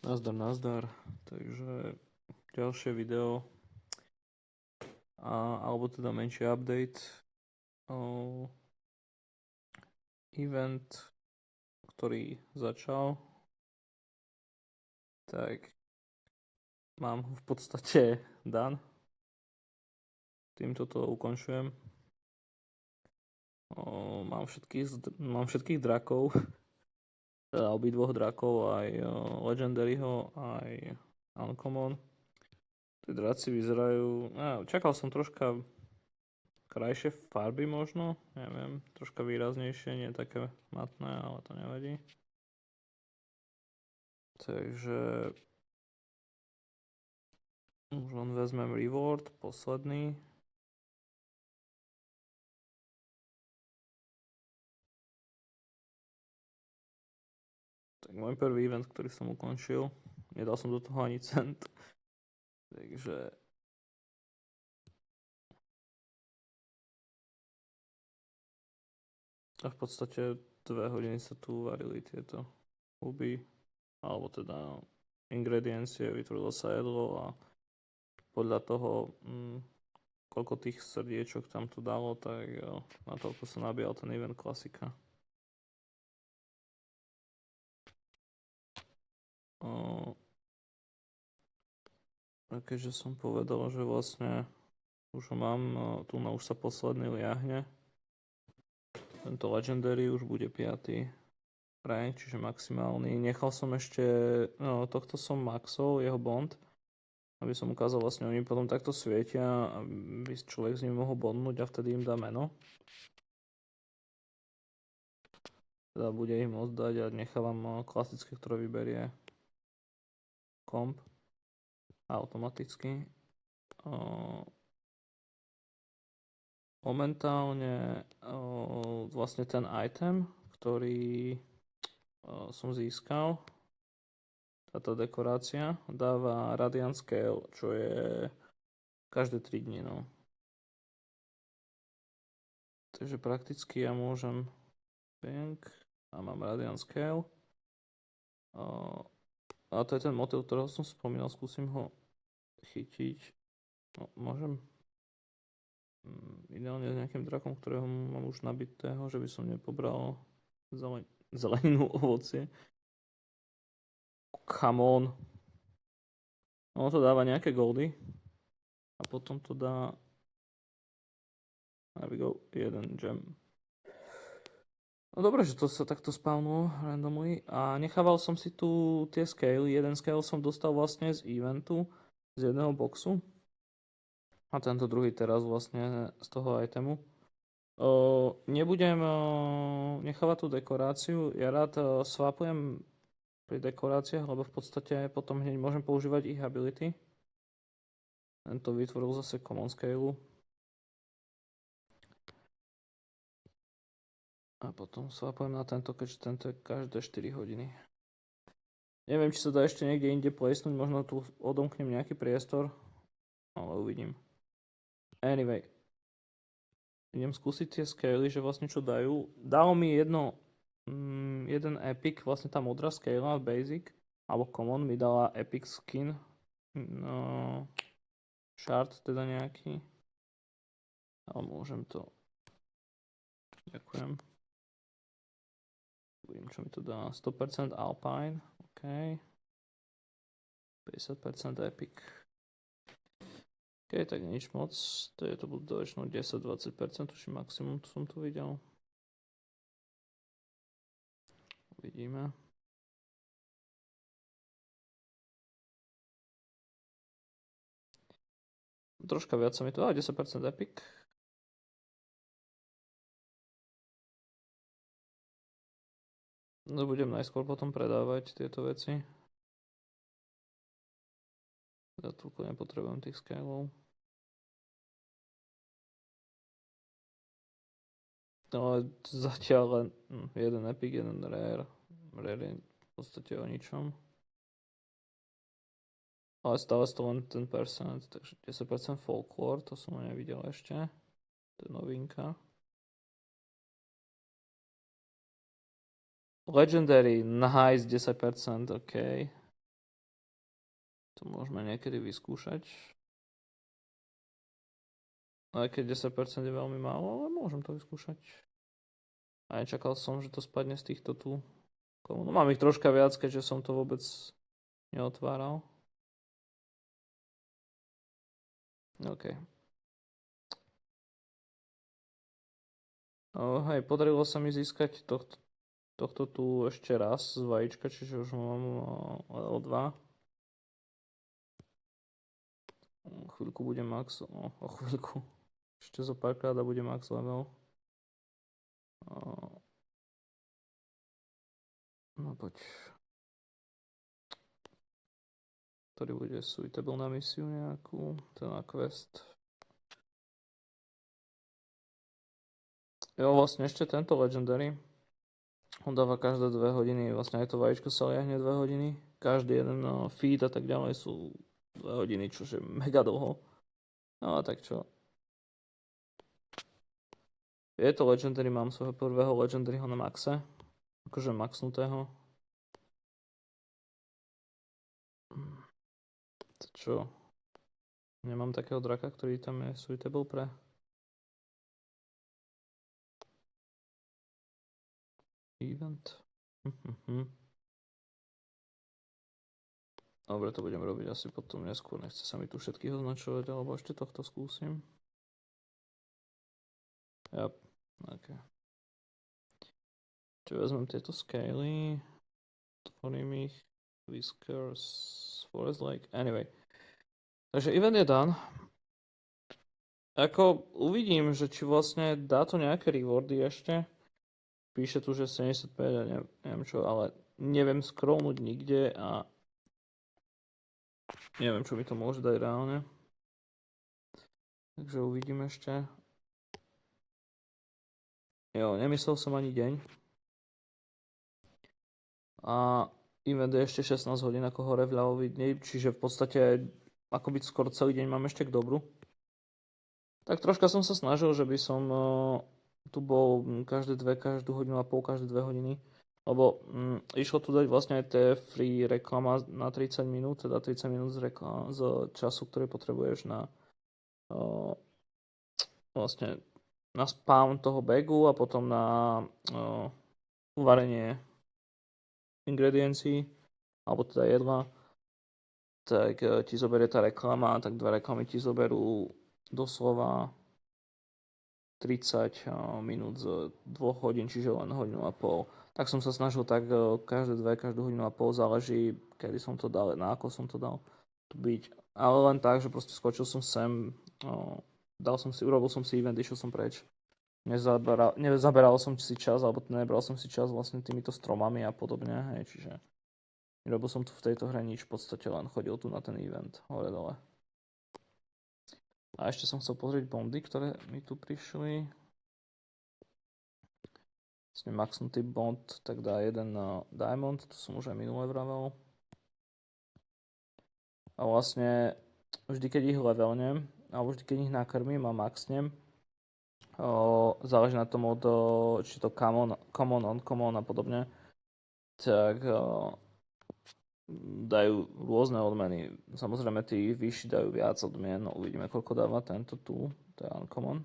Nazdar, nazdar. Takže ďalšie video, alebo teda menší update o event, ktorý začal. Tak mám ho v podstate dan. Týmto to ukončujem. Mám všetkých drakov, teda obidvoch drakov, aj Legendaryho, aj Uncommon. Tí draci vyzerajú... čakal som troška krajšie farby možno, neviem, troška výraznejšie, nie také matné, ale to nevadí. Takže už len vezmem reward, posledný. Tak môj prvý event, ktorý som ukončil, nedal som do toho ani cent. Takže a v podstate 2 hodiny sa tu varili tieto huby, alebo teda ingrediencie, vytvorilo sa jedlo a podľa toho, koľko tých srdiečok tam tu dalo, tak na toľko sa nabíjal ten event klasika. A keďže som povedal, že vlastne už ho mám, tu už sa posledný liahne. Tento Legendary už bude 5. rank, čiže maximálny. Nechal som ešte, tohto som maxol, jeho bond, aby som ukázal vlastne, oni potom takto svietia, aby človek z nimi mohol bondnúť a vtedy im dá meno. Teda bude ich môcť dať a nechávam klasické, ktoré vyberie komp automaticky. Momentálne vlastne ten item, ktorý som získal, táto dekorácia, dáva Radiant Scale, čo je každé 3 dni. No. Takže prakticky ja môžem a mám Radiant Scale. A to je ten motiv, ktorého som spomínal, skúsim ho chytiť. No, môžem ideálne s nejakým drakom, ktorého mám už nabitého, že by som nepobral zeleninu, ovocie. Come on. Ono to dáva nejaké goldy. A potom to dá... There we go, 1 gem. No dobre, že to sa takto spawnulo randomly. A nechával som si tu tie scale. Jeden scale som dostal vlastne z eventu, z jedného boxu. A tento druhý teraz vlastne z toho itemu. Nebudem nechávať tú dekoráciu. Ja rád swapujem pri dekoráciách, lebo v podstate potom hneď môžem používať ich ability. Tento vytvoril zase common scale. A potom swapujem na tento, keďže tento je každé 4 hodiny. Neviem, či sa dá ešte niekde inde placenúť, možno tu odomknem nejaký priestor, ale uvidím. Anyway, idem skúsiť tie scaly, že vlastne čo dajú. Dalo mi jeden epic, vlastne tá modrá scala v basic, alebo common mi dala epic skin, shard teda nejaký. Ale môžem to... Ďakujem. Uvidím, čo mi to dá. 100% Alpine, OK. 50% Epic. OK, tak nič moc. To budú väčšinou 10-20%, už maximum som tu videl. Uvidíme. Troška viac sa mi to dá, 10% Epic. No budem najskôr potom predávať tieto veci. Ja toľko nepotrebujem tých scalov. No ale zatiaľ len jeden epic, jeden rare. Rare je v podstate o ničom. Ale stále to len ten percent, takže 10% folklore, to som nevidel ešte. To je novinka. Legendary, nice, 10%, OK. To môžeme niekedy vyskúšať. Aj keď 10% je veľmi málo, ale môžem to vyskúšať. A nečakal som, že to spadne z týchto tu. No mám ich troška viac, keďže som to vôbec neotváral. OK. Hej, podarilo sa mi získať tohto tu ešte raz z vajíčka, čiže už mám level 2. Chvíľku bude max, o chvíľku. Ešte zo párkrát a bude max level. No poď. Ktorý bude suitable na misiu nejakú, to na quest. Jo, vlastne ešte tento Legendary. On dáva každé 2 hodiny, vlastne aj to vajíčko sa liahne 2 hodiny. Každý jeden feed a tak ďalej sú 2 hodiny, čo je mega dlho. No tak čo. Je to Legendary, mám svojho prvého Legendaryho na maxe. Akože maxnutého. To čo? Nemám takého draka, ktorý tam je suitable pre. Event. Dobre, to budem robiť asi potom neskôr. Nechce sa mi tu všetkých označovať, alebo ešte tohto skúsim. Yep, ok. Čiže vezmem tieto scaly. Otvorím ich. Whiskers, Forest Lake, anyway. Takže event je done. Ako uvidím, že či vlastne dá to nejaké rewardy ešte. Píše tu, že 75 a neviem čo, ale neviem scrollnúť nikde a neviem, čo mi to môže dať reálne. Takže uvidím ešte. Jo, nemyslel som ani deň. A event je ešte 16 hodín ako hore v ľavový dni, čiže v podstate ako byť skoro celý deň mám ešte k dobru. Tak troška som sa snažil, že by som tu bol každú hodinu a pol, každé 2 hodiny. Lebo išlo tu dať vlastne aj tie free reklama na 30 minút, teda 30 minút z času, ktorý potrebuješ na vlastne na spawn toho bagu a potom na uvarenie ingrediencií, alebo teda jedla. Tak ti zoberie tá reklama, tak 2 reklamy ti zoberú doslova 30 minút z 2 hodín, čiže len hodinu a pol. Tak som sa snažil tak každú hodinu a pol, záleží, kedy som to dal, na ako som to dal byť. Ale len tak, že proste skočil som sem, urobil som si event, išiel som preč. Nezaberal som si čas, alebo nebral som si čas vlastne týmito stromami a podobne, hej, čiže nerobil som tu v tejto hre nič, v podstate len chodil tu na ten event, hore dole. A ešte som chcel pozrieť bondy, ktoré mi tu prišli. Vlastne maxnutý bond, tak dá jeden diamond, to som už aj minule vravel. A vlastne vždy, keď ich levelnem, alebo vždy, keď ich nakrmím a maxnem, záleží na tom od, či to common, uncommon a podobne, tak dajú rôzne odmeny. Samozrejme, tí vyšší dajú viac odmien. No, uvidíme, koľko dáva tento tu. To je uncommon.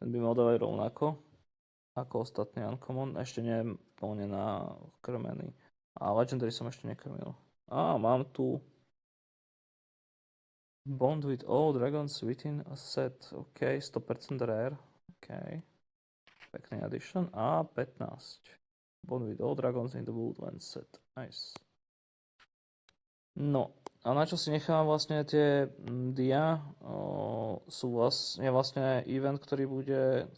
Ten by mal dávať rovnako ako ostatný uncommon. Ešte nie je plne nakrmený. A legendary som ešte nekrmil. Mám tu bond with all dragons within a set. OK, 100% rare. OK. Pekný addition. A 15. Bond with all dragons in the Woodlands set. Nice. No, a na čo si nechám vlastne tie dia, sú vlastne event, ktorý bude,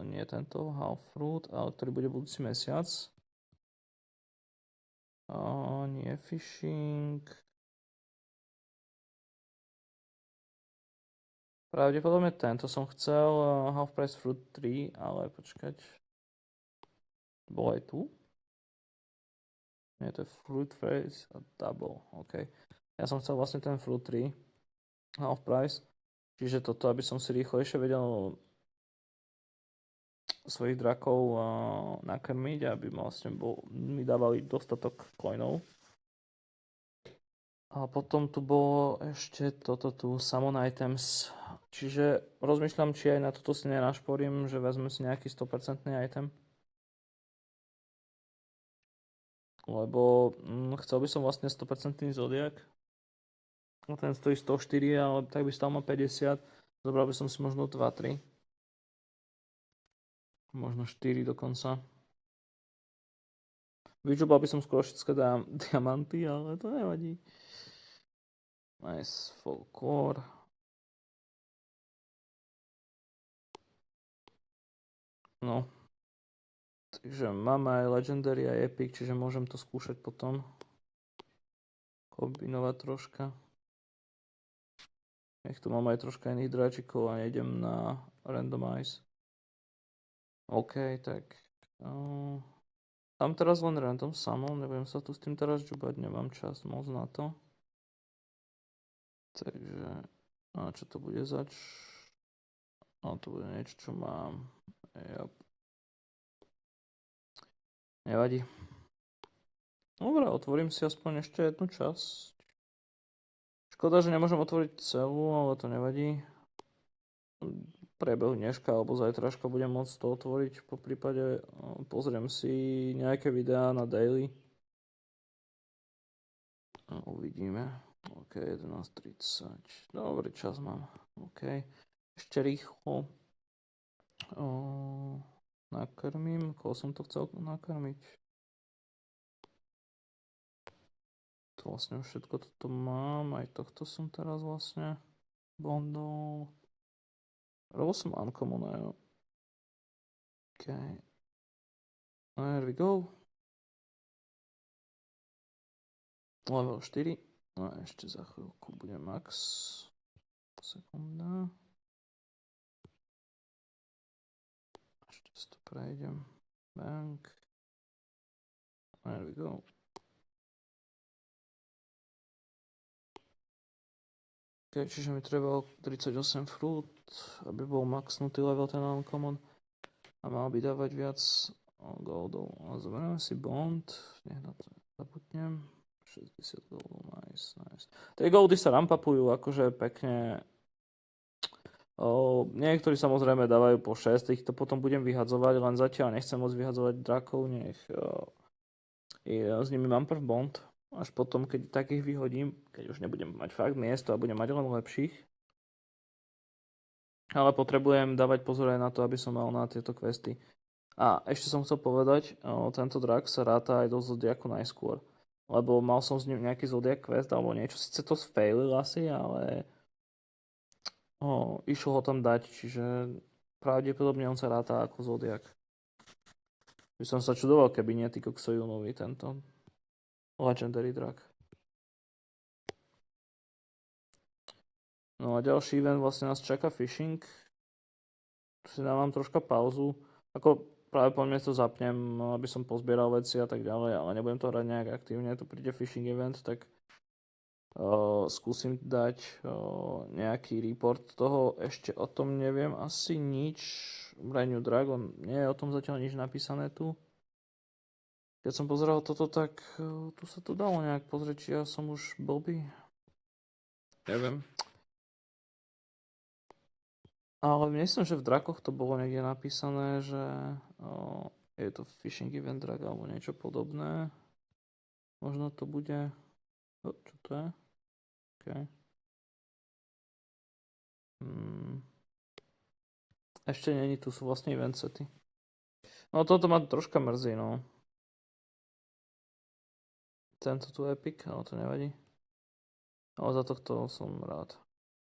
nie tento Half Fruit, ale ktorý bude budúci mesiac. Nie Fishing. Pravdepodobne tento som chcel, Half Price Fruit 3, ale počkať. Bol aj tu? Nie, to je Fruit Face a Double, OK. Ja som chcel vlastne ten Fruit 3 half price, čiže toto, aby som si rýchlejšie vedel svojich drakov nakrmiť, aby vlastne mi dávali dostatok coinov. A potom tu bolo ešte toto tu, Summon Items. Čiže rozmýšľam, či aj na toto si nenašporím, že vezmem si nejaký 100% item. Lebo chcel by som vlastne 100% Zodiak. No ten stojí 104, ale tak by stal ma 50. Zobral by som si možno 2-3. Možno 4 dokonca. Vyčúbal by som skôr všetké diamanty, ale to nevadí. Nice, folklore. No. Takže máme aj Legendary aj Epic, čiže môžem to skúšať potom. Kombinovať troška. Nech tu mám aj troška iných dráčikov a nejdem na randomize. OK, tak... Tam teraz len random summon, nebudem sa tu s tým teraz džubať, nemám čas moc na to. Takže... A čo to bude zač? No to bude niečo, čo mám. Yep. Nevadí. Dobre, otvorím si aspoň ešte jednu časť. Škoda, že nemôžem otvoriť celú, ale to nevadí. Priebehu dneška alebo zajtraška budem môcť to otvoriť. Po prípade pozriem si nejaké videá na daily. Uvidíme. OK, 11:30. Dobrý čas mám. OK. Ešte rýchlo. Nakrmím. Koho som to chcel nakrmiť? To vlastne všetko toto mám. Aj tohto som teraz vlastne bondol. Robil som uncommon, jo. OK. There we go. Level 4. No a ešte za chvíľku bude max. Sekunda. Ešte si to prejdem. Bank. There we go. Okay, čiže mi treba 38 fruit, aby bol maxnutý level ten uncommon. A mal by dávať viac goldov. A zoberieme si bond. Nech na to zabudnem. 60 goldov, nice. Tie goldy sa rampapujú akože pekne. Niektorí samozrejme dávajú po 6, ich to potom budem vyhadzovať, len zatiaľ nechcem moc vyhadzovať drakov, nech s nimi mám prv bond. Až potom, keď takých vyhodím, keď už nebudem mať fakt miesto a budem mať len lepších. Ale potrebujem dávať pozor aj na to, aby som mal na tieto questy. A ešte som chcel povedať, tento drak sa ráta aj do Zodiaku najskôr. Lebo mal som s ním nejaký Zodiac quest alebo niečo, sice to sfailil asi, ale išlo ho tam dať, čiže pravdepodobne on sa ráta ako Zodiak. By som sa čudoval, keby nie ty koksojunový tento Legendary drak. No a ďalší event vlastne nás čaká fishing. Tu si dávam troška pauzu. Ako práve po mne to zapnem, aby som pozbieral veci a tak ďalej, ale nebudem to hrať nejak aktívne. Tu príde fishing event, tak skúsim dať nejaký report toho. Ešte o tom neviem asi nič. Brand New Dragon, nie je o tom zatiaľ nič napísané tu. Keď som pozeral toto, tak tu sa to dalo nejak pozrieť, či ja som už blbý. Neviem. Ale myslím, že v drakoch to bolo niekde napísané, že je to fishing event drak alebo niečo podobné. Možno to bude... čo to je? OK. Ešte není, tu sú vlastne event sety. No toto ma troška mrzí, no. Tento tu epic, ale to nevadí. Ale za tohto som rád.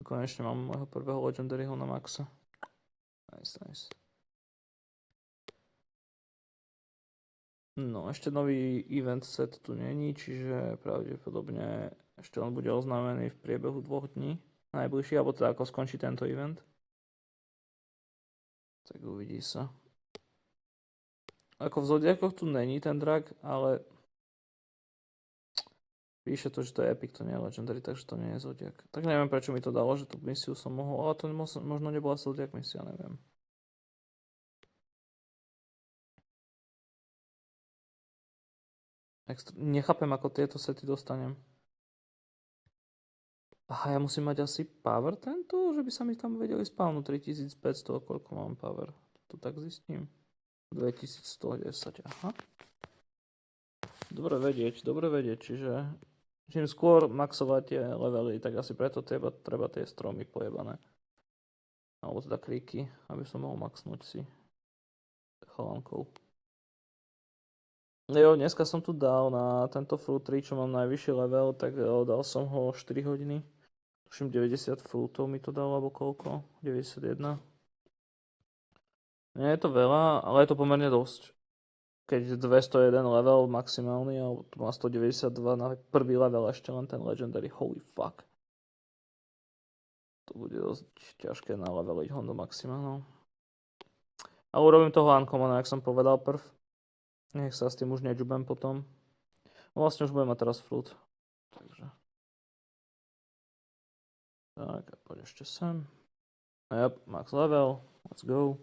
Konečne mám môjho prvého legendaryho na maxe. Nice. No, ešte nový event set tu není, čiže pravdepodobne ešte on bude oznámený v priebehu 2 dní. Najbližší, alebo teda ako skončí tento event. Tak uvidí sa. Ako v Zodiakoch tu není ten drak, ale píše to, že to je epic, to nie je legendary, takže to nie je Zodiak. Tak neviem, prečo mi to dalo, že tú misiu som mohol, ale to možno nebola Zodiak misia, neviem. Nechápem, ako tieto sety dostanem. Aha, ja musím mať asi power tento, že by sa mi tam vedeli spavnúť 3500, a koľko mám power. To tak zistím. 2110, aha. Dobre vedieť, čiže čím skôr maxovať tie levely, tak asi preto treba tie stromy pojebané. Alebo teda kríky, aby som mohol maxnúť si chalankov. Jo, dneska som tu dal na tento fruit tree, čo mám najvyšší level, tak dal som ho 4 hodiny. Tuším 90 fruitov mi to dalo, alebo koľko? 91. Nie je to veľa, ale je to pomerne dosť. Keď 201 level maximálny, alebo tu má 192 na prvý level ešte len ten legendary, holy fuck. To bude dosť ťažké naleveliť ho do maximálno. Ale urobím toho uncommon, jak som povedal prv. Nech sa s tým už nedžubem potom. Vlastne už budem mať teraz fruit. Takže. Tak, a poď ešte sem. Yep, max level. Let's go.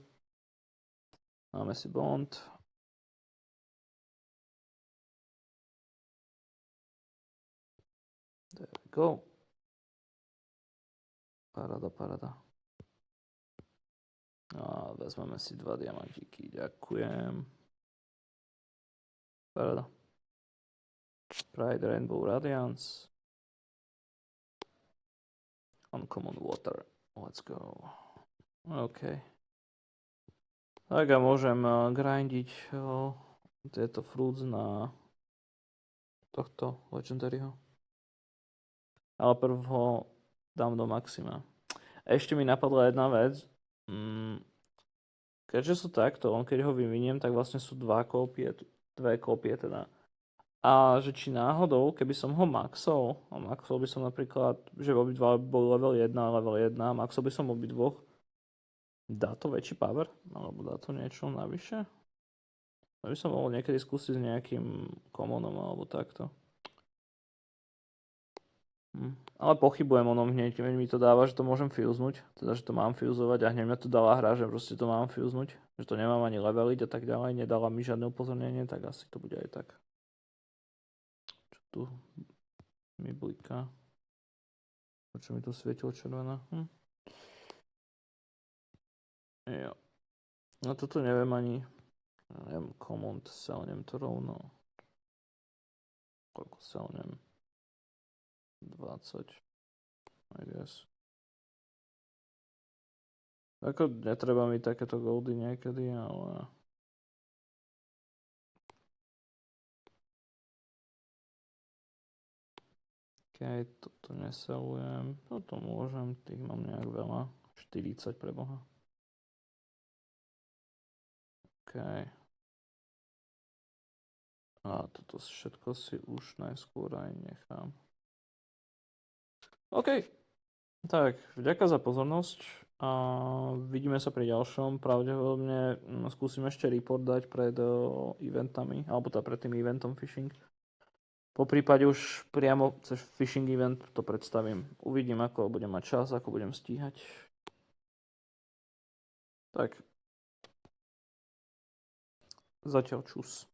Máme si bond. There we go. Paráda. A vezmeme si 2 diamantíky. Ďakujem. Paráda. Pride Rainbow Radiance. Uncommon Water. Let's go. OK. Tak a môžem grindiť tieto fruits na tohto legendaryho. Ale prv ho dám do maxima. Ešte mi napadla jedna vec. Keďže sú takto, keď ho vyviniem, tak vlastne sú dve kópie teda. A že či náhodou, keby som ho maxol, a maxol by som napríklad, že obidva boli level 1 a level 1, a maxol by som obidvoch, dá to väčší power? Alebo dá to niečo navyše? To by som mohol niekedy skúsiť s nejakým commonom alebo takto. Ale pochybujem o tom hneď, keď mi to dáva, že to môžem fuznúť, teda že to mám fuzovať a hneď mňa to dala hra, že proste to mám fuznúť, že to nemám ani leveliť a tak ďalej, nedala mi žiadne upozornenie, tak asi to bude aj tak. Čo tu mi bliká? Prečo mi tu svietilo červené? Jo. No toto neviem ani, neviem, command, selnem to rovno. Koľko selnem? 20, I guess. Ako netreba mi takéto goldy niekedy, ale... OK, toto neselujem. Toto môžem, tých mám nejak veľa. 40 pre Boha. OK. A toto všetko si už najskôr aj nechám. OK. Tak, vďaka za pozornosť a vidíme sa pri ďalšom. Pravdepodobne skúsim ešte report dať pred eventami, alebo teda pred tým eventom fishing. Po prípade už priamo cez fishing event to predstavím. Uvidím, ako budem mať čas, ako budem stíhať. Tak. Zatiaľ čus.